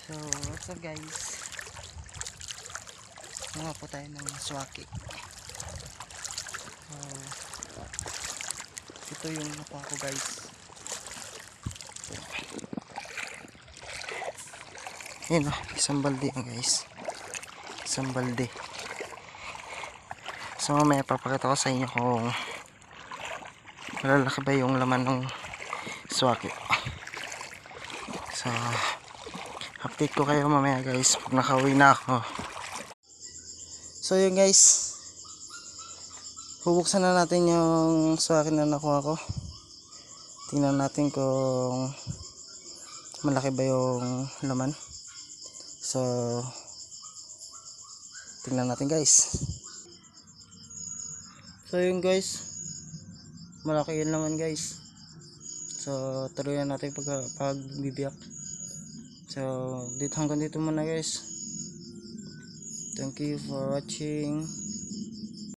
So what's up guys, mga po tayo ng swaki. So ito yung nakuha ko guys. Yun isang balde guys, isang balde. So mamaya papakita ko sa inyo kung malalaki ba yung laman ng swaki. So update ko kayo mamaya guys pag nakauwi na ako. So yun guys, bubuksan na natin yung swaki na nakuha ko. Tingnan natin kung malaki ba yung laman. So tingnan natin guys. So yun guys, malaki yun naman guys. So tuloy na natin pagbibiyak. So hanggang dito muna guys. Thank you for watching.